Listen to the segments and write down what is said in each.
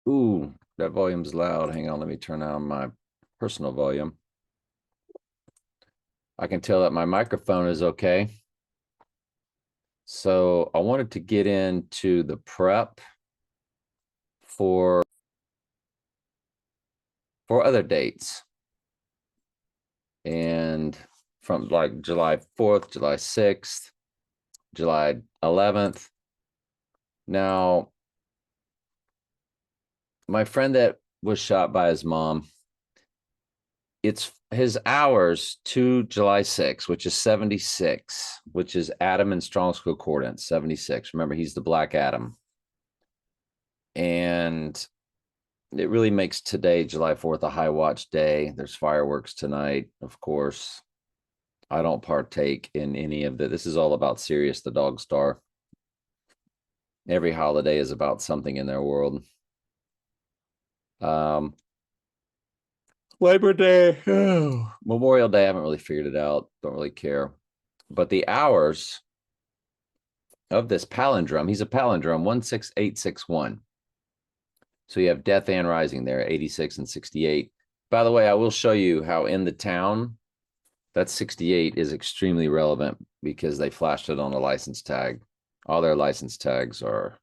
Ooh, that volume's loud. Hang on, let me turn down my personal volume. I can tell that my microphone is okay. So I wanted to get into the prep for other dates. And from like July 4th, July 6th, July 11th. Now, my friend that was shot by his mom, it's his hours to July 6th, which is 76, which is Adam in Strong's Concordance, 76. Remember, he's the Black Adam. And it really makes today, July 4th, a high watch day. There's fireworks tonight, of course. I don't partake in any of that. This is all about Sirius the Dog Star. Every holiday is about something in their world. Um, Labor Day, Memorial Day, I haven't really figured it out. Don't really care. But the hours of this palindrome, he's a palindrome, 16861. So you have Death and Rising there, 86 and 68. By the way, I will show you how in the town, that 68 is extremely relevant because they flashed it on the license tag. All their license tags are,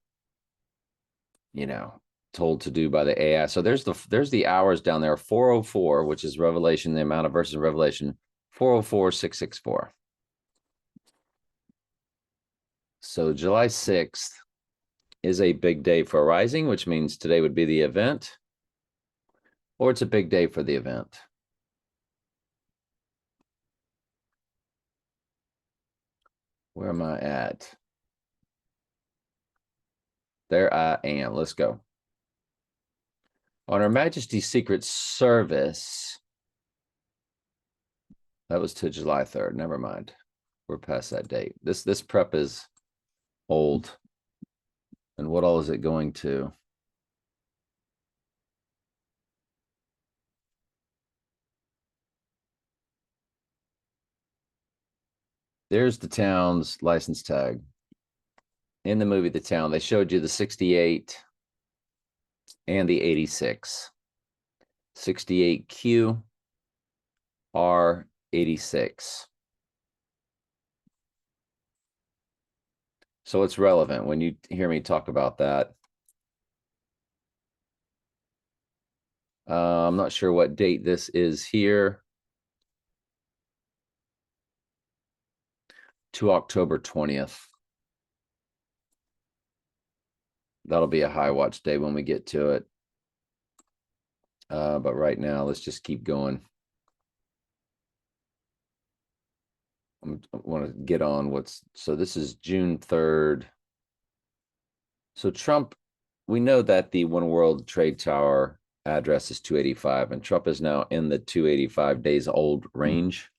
told to do by the AI. So there's the hours down there, 404, which is Revelation, the amount of verses in Revelation, 404, 664. So July 6th is a big day for Rising, which means today would be the event, or it's a big day for the event. Where am I at? There I am. Let's go. On Her Majesty's Secret Service, that was to July 3rd. Never mind. We're past that date. This prep is old. And what all is it going to? There's the town's license tag. In the movie The Town, they showed you the 68 and the 86. 68Q R86. So it's relevant when you hear me talk about that. I'm not sure what date this is here. To October 20th. That'll be a high watch day when we get to it. But right now, let's just keep going. I want to get on so this is June 3rd. So Trump, we know that the One World Trade Tower address is 285, and Trump is now in the 285 days old range.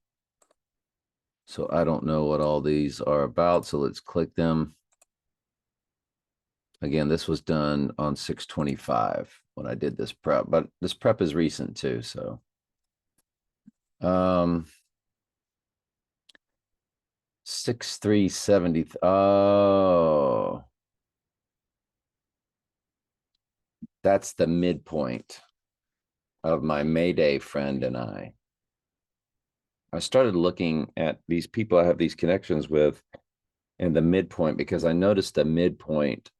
So I don't know what all these are about. So let's click them. Again, this was done on 6/25 when I did this prep, but this prep is recent too. So 6370. Oh, that's the midpoint of my Mayday friend and I. I started looking at these people I have these connections with and the midpoint because I noticed the midpoint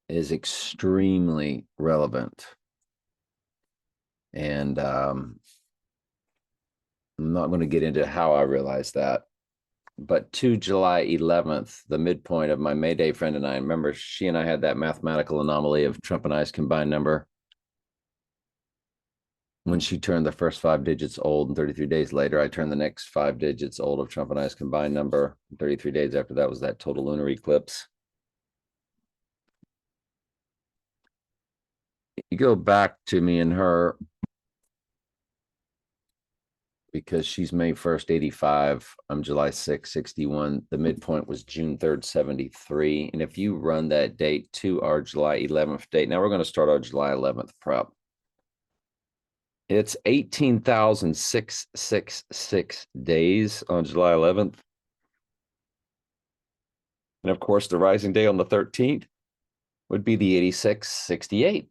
is extremely relevant. And I'm not going to get into how I realized that. But to July 11th, the midpoint of my Mayday friend and I, remember she and I had that mathematical anomaly of Trump and I's combined number. When she turned the first 5 digits old, and 33 days later, I turned the next 5 digits old of Trump and I's combined number. 33 days after that was that total lunar eclipse. You go back to me and her because she's May 1st, 85. I'm July 6th, 61. The midpoint was June 3rd, 73. And if you run that date to our July 11th date, now we're going to start our July 11th prep. It's 18,666 days on July 11th. And of course, the rising day on the 13th would be the 8668.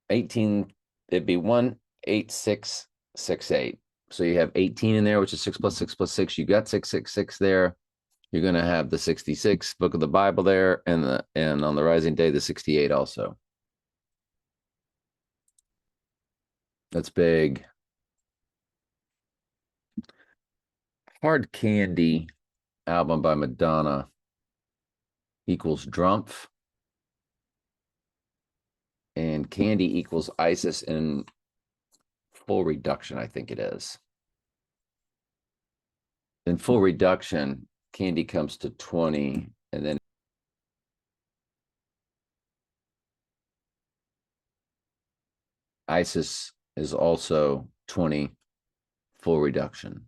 18, it'd be 18668. So you have 18 in there, which is 6 plus 6 plus 6. You got 666 there. You're going to have the 66 book of the Bible there, and on the rising day, the 68 also. That's big. Hard Candy album by Madonna equals Drumpf. And Candy equals Isis in full reduction, I think it is. In full reduction, Candy comes to 20, and then Isis is also 20 full reduction.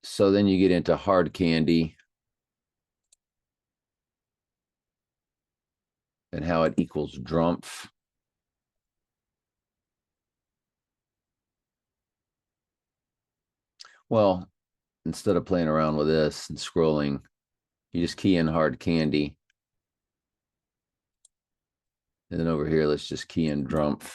So then you get into Hard Candy and how it equals Drumpf. Well, instead of playing around with this and scrolling, you just key in Hard Candy. And then over here, let's just key in Drumpf.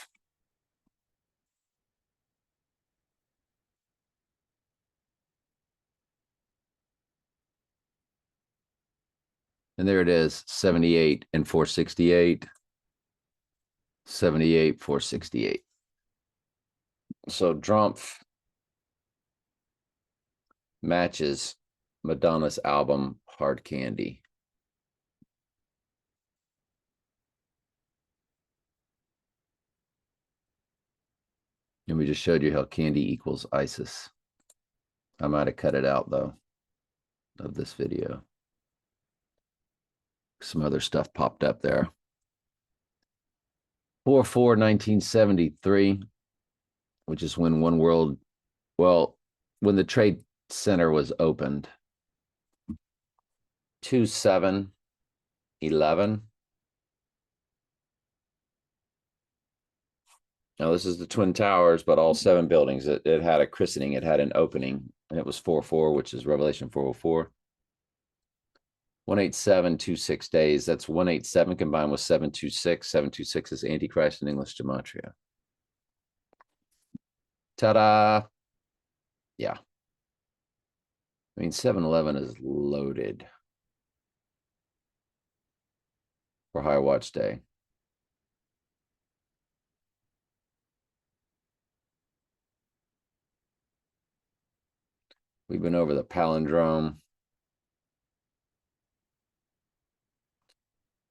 And there it is, 78 and 468. 78, 468. So Drumpf matches Madonna's album Hard Candy. And we just showed you how Candy equals Isis. I might have cut it out though of this video. Some other stuff popped up there. 4/4/1973, which is when One World, well, when the Trade Center was opened. 2/7/11. Now this is the Twin Towers, but all 7 buildings. It had a christening. It had an opening, and it was 4/4, which is Revelation 4:04. 18726 days. That's 187 combined with 726. 726 is Antichrist in English gematria. Ta-da! Yeah. I mean, 7-Eleven is loaded for High Watch Day. We've been over the palindrome,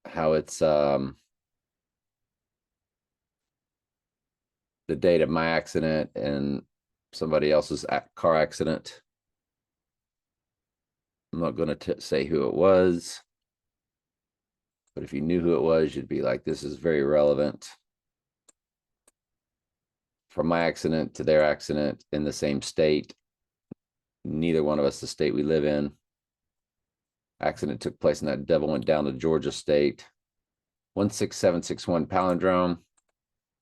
how it's the date of my accident and somebody else's car accident. I'm not going to say who it was, but if you knew who it was, you'd be like, this is very relevant. From my accident to their accident in the same state. Neither one of us the state we live in. Accident took place and that devil went down to Georgia State. 16761 palindrome.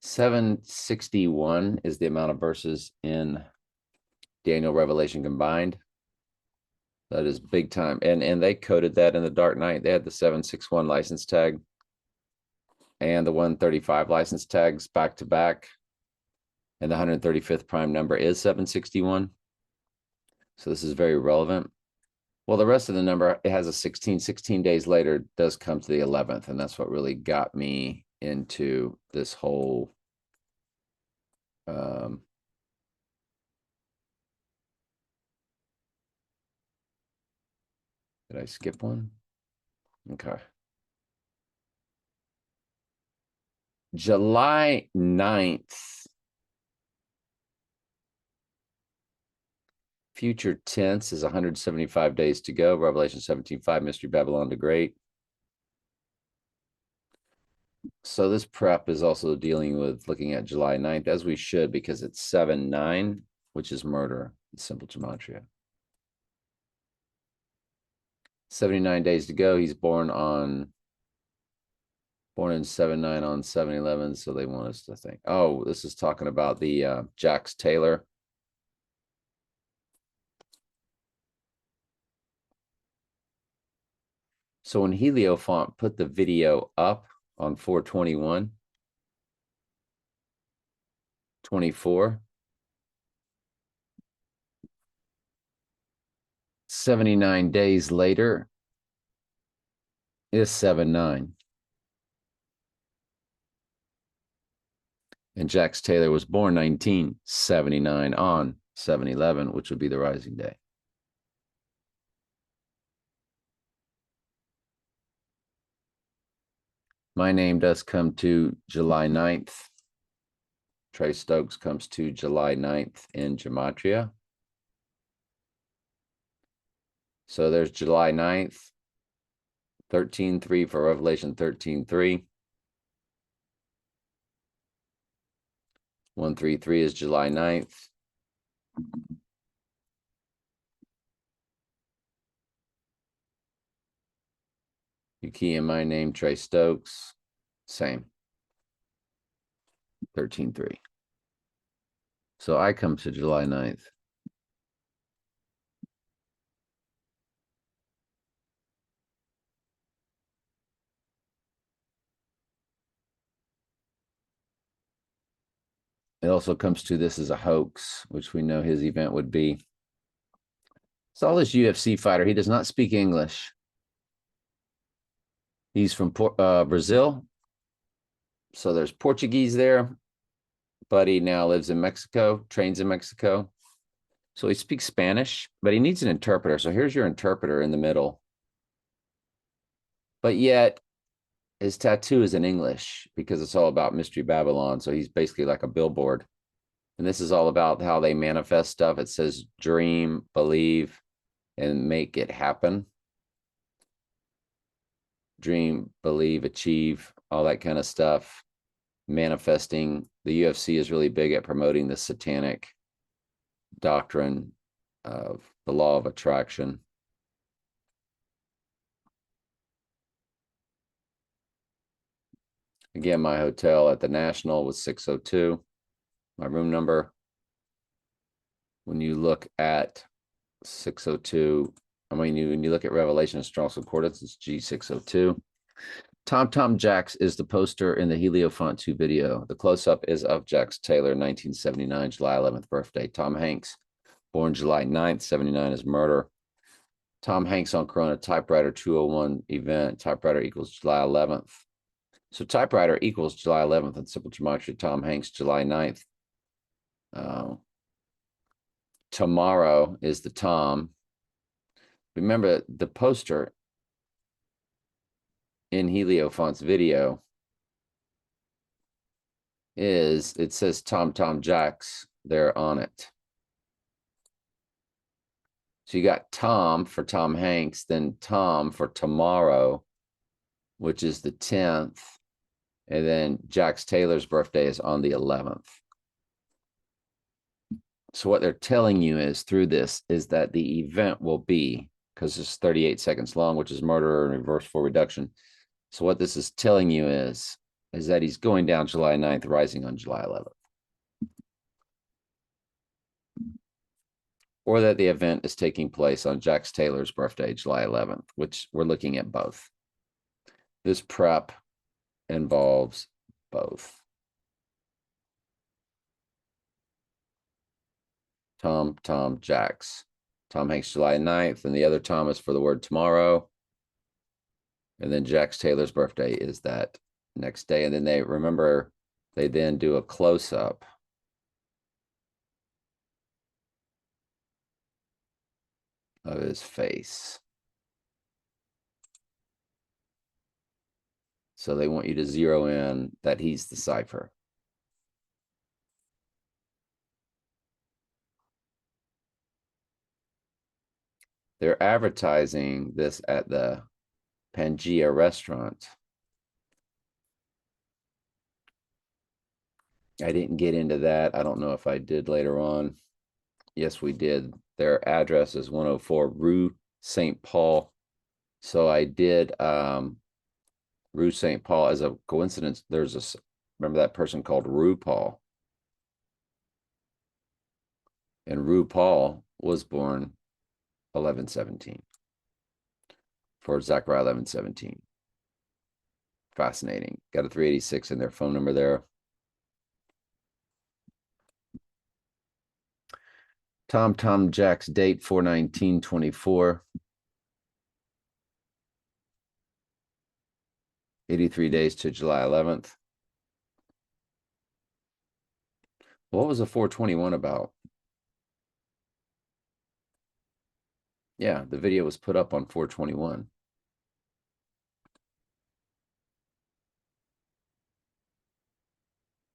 761 is the amount of verses in Daniel Revelation combined. That is big time. And they coded that in the Dark Knight. They had the 761 license tag and the 135 license tags back to back. And the 135th prime number is 761. So this is very relevant. Well, the rest of the number, it has a 16. 16 days later does come to the 11th. And that's what really got me into this whole did I skip one? Okay. July 9th. Future tense is 175 days to go. Revelation 17:5, Mystery Babylon the Great. So this prep is also dealing with looking at July 9th, as we should, because it's 7/9, which is murder in simple gematria. 79 days to go. He's born in 7/9 on 7/11. So they want us to think, oh, this is talking about the Jax Taylor. So when Heliofont put the video up on 4/21, 24, 79 days later is 7/9. And Jax Taylor was born 1979 on 7/11, which would be the rising day. My name does come to July 9th. Trey Stokes comes to July 9th in Gematria. So there's July 9th, 13/3 for Revelation 13/3. 133 is July 9th. You key in my name, Trey Stokes, same. 13/3. So I come to July 9th. It also comes to this is a hoax, which we know his event would be. Saw this UFC fighter. He does not speak English. He's from Brazil. So there's Portuguese there, but he now lives in Mexico, trains in Mexico. So he speaks Spanish, but he needs an interpreter. So here's your interpreter in the middle. But yet his tattoo is in English because it's all about Mystery Babylon. So he's basically like a billboard. And this is all about how they manifest stuff. It says dream, believe, and make it happen. Dream, believe, achieve, all that kind of stuff. Manifesting. The UFC is really big at promoting the satanic doctrine of the law of attraction. Again, my hotel at the National was 602. My room number. When you look at 602, when you look at Revelation of Strong's Concordance, it's G602. Tom Jax is the poster in the Heliofont 2 video. The close-up is of Jax Taylor, 1979, July 11th birthday. Tom Hanks, born July 9th, 79 is murder. Tom Hanks on Corona typewriter 201 event. Typewriter equals July 11th. So typewriter equals July 11th and simple gematria. Tom Hanks, July 9th. Tomorrow is the Tom. Remember the poster in Heliofont's video is, it says Tom Jax there on it. So you got Tom for Tom Hanks, then Tom for tomorrow, which is the 10th. And then Jax Taylor's birthday is on the 11th. So what they're telling you is through this is that the event will be, because it's 38 seconds long, which is murder and reverse full reduction. So what this is telling you is that he's going down July 9th, rising on July 11th. Or that the event is taking place on Jax Taylor's birthday, July 11th, which we're looking at both. This prep involves both. Tom Jax. Tom Hanks, July 9th, and the other Tom is for the word tomorrow. And then Jax Taylor's birthday is that next day. And then they then do a close-up of his face. So they want you to zero in that he's the cipher. They're advertising this at the Pangea restaurant. I didn't get into that. I don't know if I did later on. Yes, we did. Their address is 104 Rue St. Paul. So I did Rue St. Paul. As a coincidence, remember that person called Rue Paul? And Rue Paul was born 11/17. for Zechariah 11:17. Fascinating. Got a 386 in their phone number there. Tom Jack's date 4/19/24. 83 days to July 11th. What was the 421 about? Yeah, the video was put up on 421.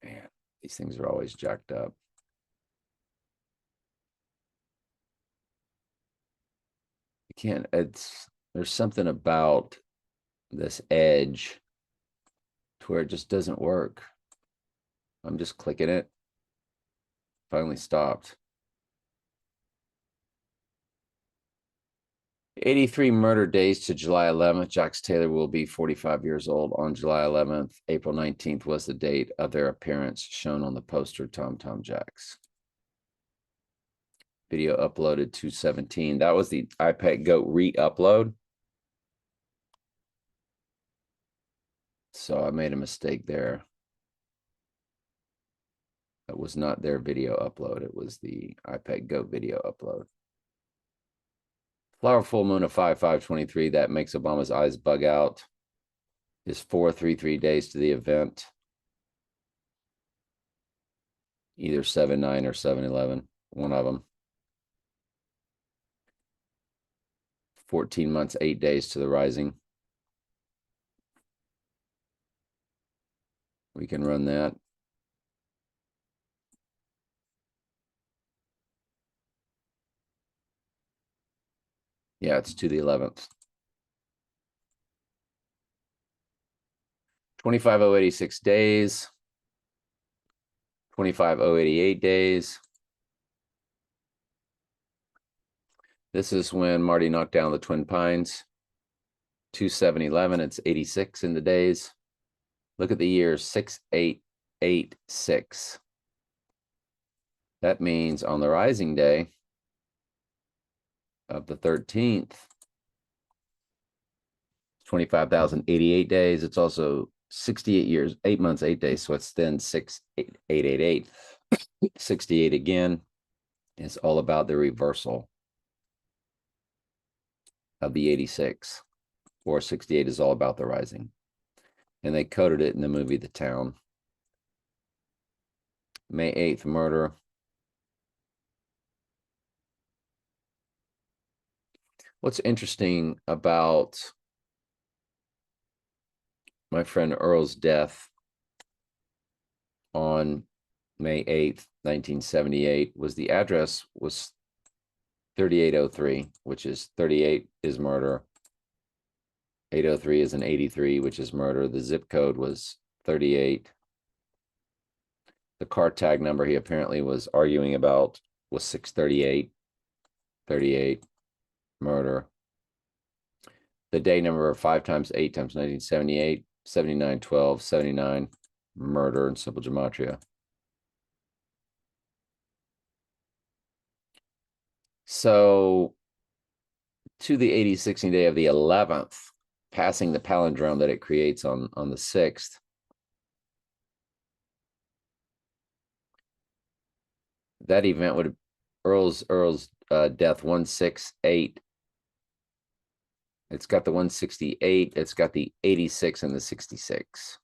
Man, these things are always jacked up. You can't, there's something about this edge to where it just doesn't work. I'm just clicking it. Finally stopped. 83 murder days to July 11th. Jax Taylor will be 45 years old on July 11th. April 19th was the date of their appearance shown on the poster, Tom Jax. Video uploaded 2/17. That was the iPad Goat re-upload. So I made a mistake there. That was not their video upload. It was the iPad Goat video upload. Flower full moon of 5/5/23. That makes Obama's eyes bug out. Is 4/33 days to the event. Either 7/9 or 7/11. One of them. 14 months, 8 days to the rising. We can run that. Yeah, it's to the 11th. 25,086 days. 25,088 days. This is when Marty knocked down the Twin Pines. 2/7/11. It's 86 in the days. Look at the years, 6/8/86. That means on the rising day of the 13th, 25,088 days. It's also 68 years, 8 months, 8 days. So it's then 6/8/8/8. 68 again. It's all about the reversal of the 86. Or 68 is all about the rising. And they coded it in the movie The Town. May 8th, murder. What's interesting about my friend Earl's death on May 8th, 1978 was the address was 3803, which is 38 is murder. 803 is an 83, which is murder. The zip code was 38. The car tag number he apparently was arguing about was 638. 38, murder. The day number of 5 times 8 times 1978, 79, 12, 79, murder in simple gematria. So to the 80/16 day of the 11th, passing the palindrome that it creates on the 6th, that event would Earl's death 168. It's got the 168, it's got the 86 and the 66.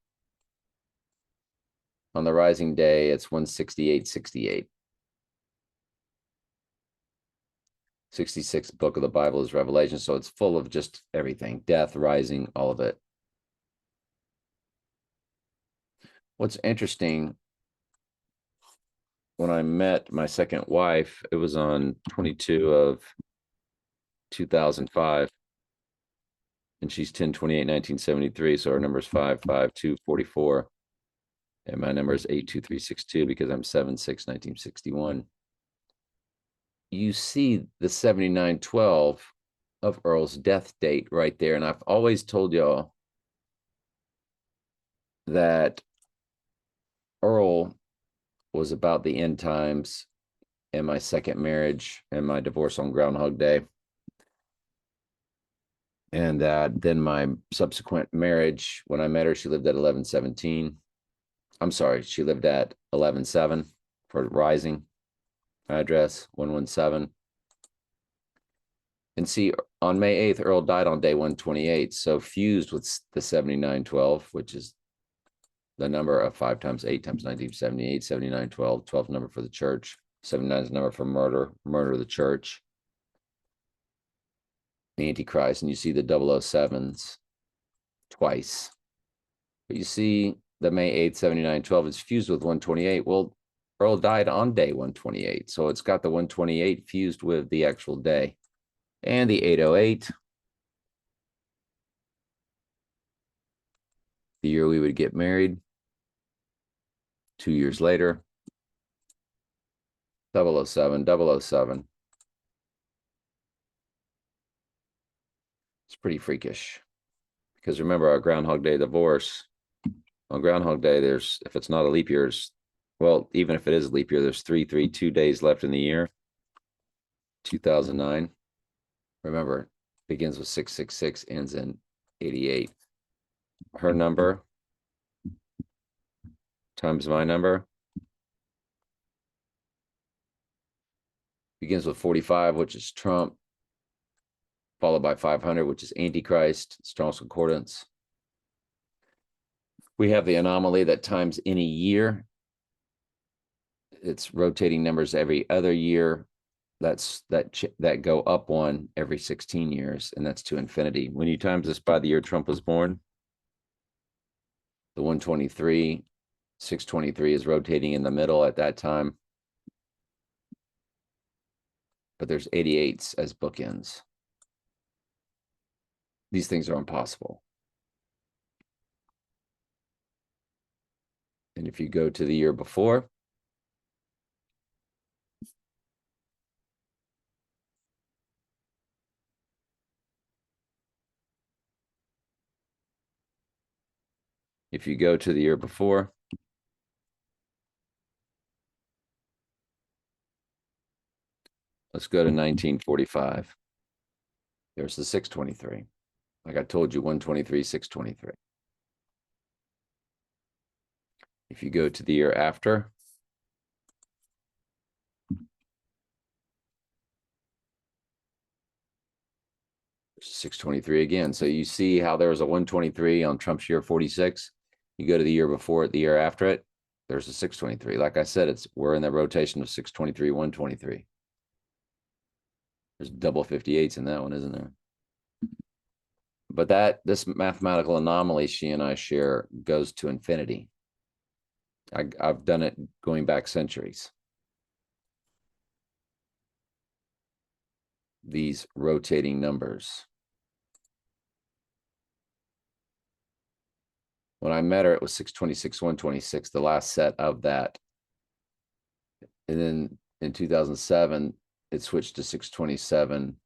On the rising day, it's 168/68. 66th book of the Bible is Revelation, so it's full of just everything, death, rising, all of it. What's interesting, when I met my second wife, it was on 22/2005, and she's 10/28/1973, so her number is 5/5/2/44, and my number is 82362 because I'm 7/6/1961. You see the 79/12 of Earl's death date right there. And I've always told y'all that Earl was about the end times and my second marriage and my divorce on Groundhog Day. And then my subsequent marriage, when I met her, she lived at 1117. I'm sorry, she lived at 117 for Rising address 117. And see, on May 8th, Earl died on day 128. So fused with the 7912, which is the number of 5 times 8 times 1978, 7912, 12 number for the church, 79 is number for murder of the church, the Antichrist, and you see the 007s twice. But you see the May 8th, 7912 is fused with 128. Well, Earl died on day 128. So it's got the 128 fused with the actual day. And the 808, the year we would get married. 2 years later, 007, 007. It's pretty freakish. Because remember our Groundhog Day divorce. On Groundhog Day, there's, if it's not a leap year, well, even if it is a leap year, there's 332 days left in the year. 2009. Remember, begins with 666, ends in 88. Her number times my number begins with 45, which is Trump, followed by 500, which is Antichrist, Strong's Concordance. We have the anomaly that times in a year. It's rotating numbers every other year. That go up one every 16 years, and that's to infinity. When you times this by the year Trump was born, the 123, 623 is rotating in the middle at that time. But there's 88s as bookends. These things are impossible. And if you go to the year before, if you go to the year before, let's go to 1945. There's the 623. Like I told you, 123, 623. If you go to the year after, there's 623 again. So you see how there was a 123 on Trump's year 46. You go to the year before it, the year after it, there's a 623. Like I said, we're in the rotation of 623, 123. There's double 58s in that one, isn't there? But this mathematical anomaly she and I share goes to infinity. I've done it going back centuries. These rotating numbers. When I met her, it was 626, 126, the last set of that. And then in 2007, it switched to 627,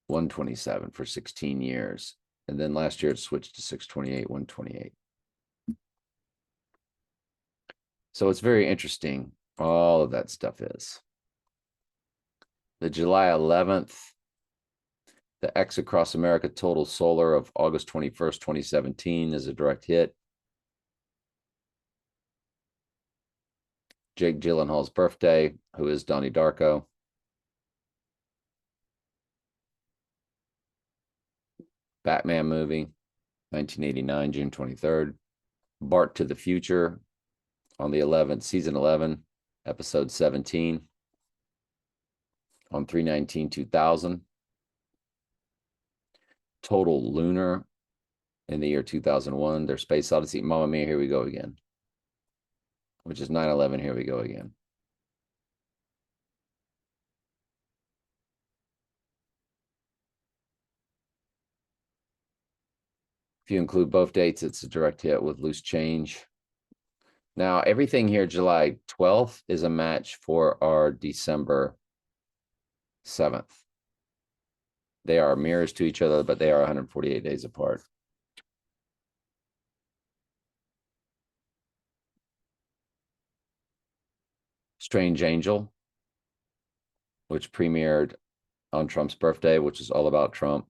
127 for 16 years. And then last year it switched to 628, 128. So it's very interesting. All of that stuff is. The July 11th, the X Across America Total Solar of August 21st, 2017 is a direct hit. Jake Gyllenhaal's birthday, who is Donnie Darko. Batman movie, 1989, June 23rd. Bart to the Future on the 11th, season 11, episode 17 on 3/19/2000. Total Lunar in the year 2001. Their Space Odyssey. Mamma Mia, here we go again. Which is 9/11, here we go again. If you include both dates, it's a direct hit with Loose Change. Now, everything here, July 12th, is a match for our December 7th. They are mirrors to each other, but they are 148 days apart. Strange Angel, which premiered on Trump's birthday, which is all about Trump.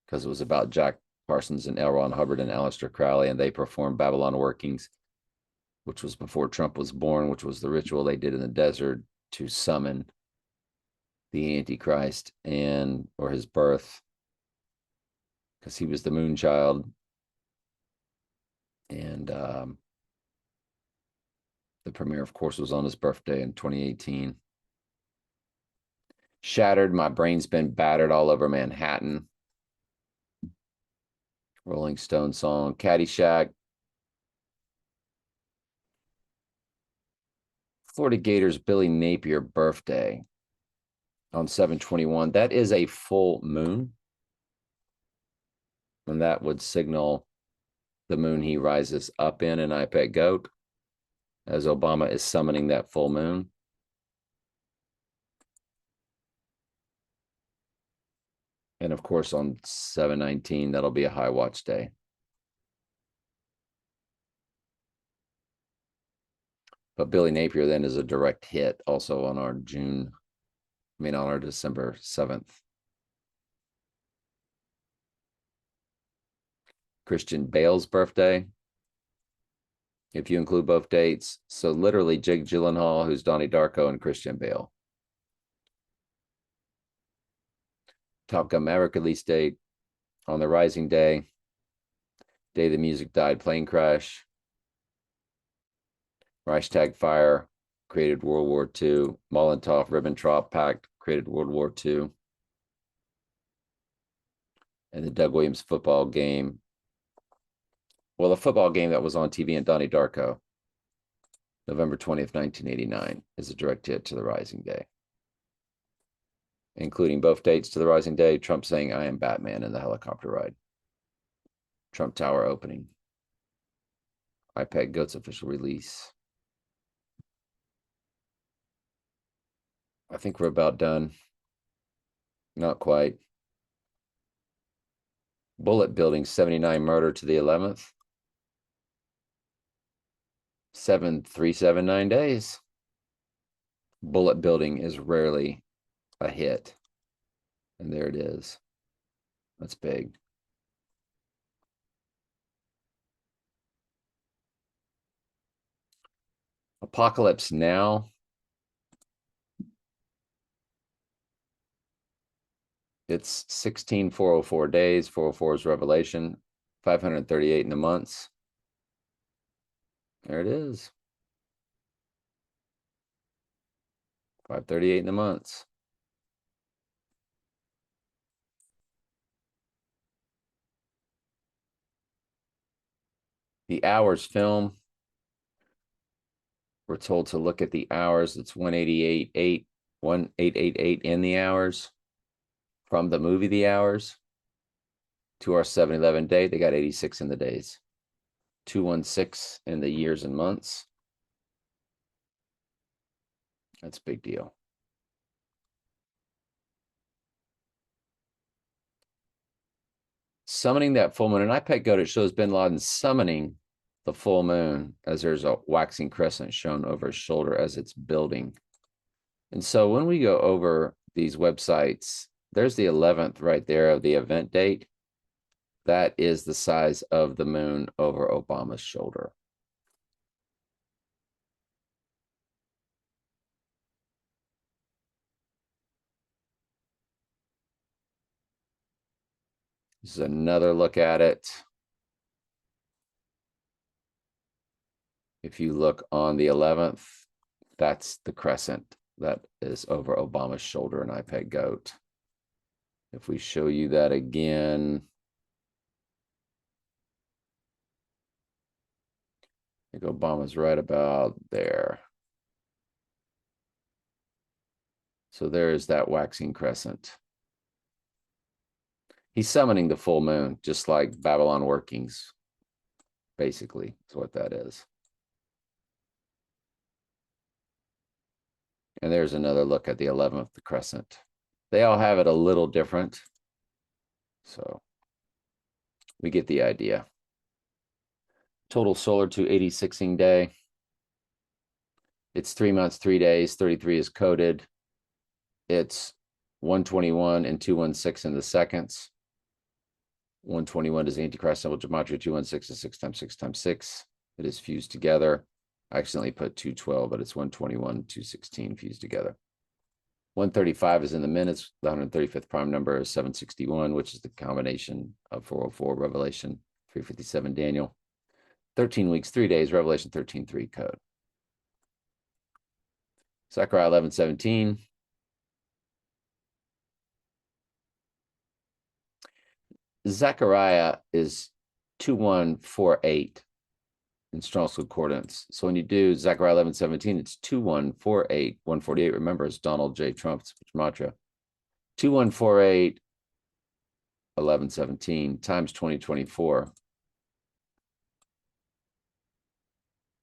because it was about Jack Parsons and L. Ron Hubbard and Aleister Crowley, and they performed Babylon Workings, which was before Trump was born, which was the ritual they did in the desert to summon the Antichrist and or his birth, because he was the moon child. And the premiere, of course, was on his birthday in 2018. Shattered, my brain's been battered all over Manhattan. Rolling Stone song. Caddyshack. Florida Gators Billy Napier birthday on 7/21. That is a full moon. And that would signal the moon he rises up in I Pet Goat, as Obama is summoning that full moon. And of course, on 7/19, that'll be a high watch day. But Billy Napier then is a direct hit also on our on our December 7th. Christian Bale's birthday, if you include both dates. So literally Jake Gyllenhaal, who's Donnie Darko, and Christian Bale. Top Gun Maverick release date on the rising day. Day the music died, plane crash. Reichstag fire created World War II. Molotov-Ribbentrop Pact created World War II. And the Doug Williams football game. Well, the football game that was on TV in Donnie Darko, November 20th, 1989, is a direct hit to the rising day. Including both dates to the rising day, Trump saying, "I am Batman" in the helicopter ride. Trump Tower opening. I Pet Goat's official release. I think we're about done. Not quite. Bullet Building 79 murder to the 11th. 7379 days. Bullet Building is rarely a hit. And there it is. That's big. Apocalypse Now. It's 16,404 days. 404 is Revelation. 538 in the months. There it is. 538 in the months. The hours film. We're told to look at the hours. It's 1888 in the hours from the movie The Hours to our 7/11 date. They got 86 in the days. 216 in the years and months. That's a big deal. Summoning that full moon. And I Pet Goat, it shows Bin Laden summoning the full moon as there's a waxing crescent shown over his shoulder as it's building. And so when we go over these websites, there's the 11th right there of the event date. That is the size of the moon over Obama's shoulder. This is another look at it. If you look on the 11th, that's the crescent that is over Obama's shoulder in I Pet Goat. If we show you that again, I think Obama's right about there. So there is that waxing crescent. He's summoning the full moon, just like Babylon Workings, basically, is what that is. And there's another look at the 11th, the crescent. They all have it a little different. So we get the idea. Total solar 286ing day. It's 3 months, 3 days. 33 is coded. It's 121 and 216 in the seconds. 121 is the Antichrist symbol. Gematria 216 is 6 times 6 times 6. It is fused together. I accidentally put 212, but it's 121, 216 fused together. 135 is in the minutes. The 135th prime number is 761, which is the combination of 404 Revelation, 357 Daniel. 13 weeks, 3 days, Revelation 13:3 code. Zechariah 11:17. Zechariah is 2148 in Strong's Concordance. So when you do Zechariah 11:17, it's 2148. 148, remember, is Donald J. Trump's gematria. 2148, 1117 times 2024.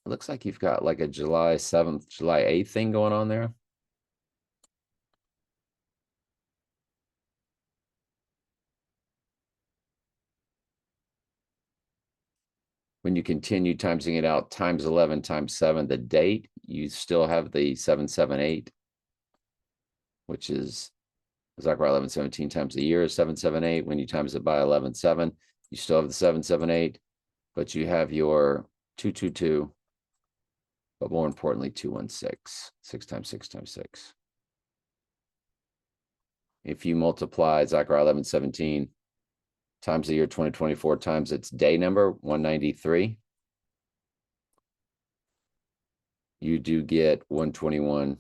It looks like you've got like a July 7th, July 8th thing going on there. When you continue timesing it out times 11 times 7, the date, you still have the 778, which is Zechariah 11:17 times the year is 778. When you times it by 11:7, you still have the 778, but you have your 222, but more importantly, 216, 6 times 6 times 6. If you multiply Zechariah 11:17 times the year 2024 times its day number, 193, you do get 121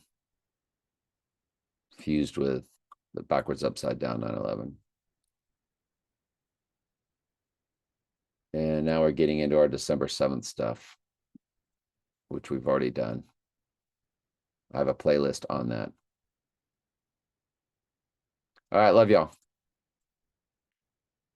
fused with the backwards upside down 911. And now we're getting into our December 7th stuff, which we've already done. I have a playlist on that. All right, love y'all.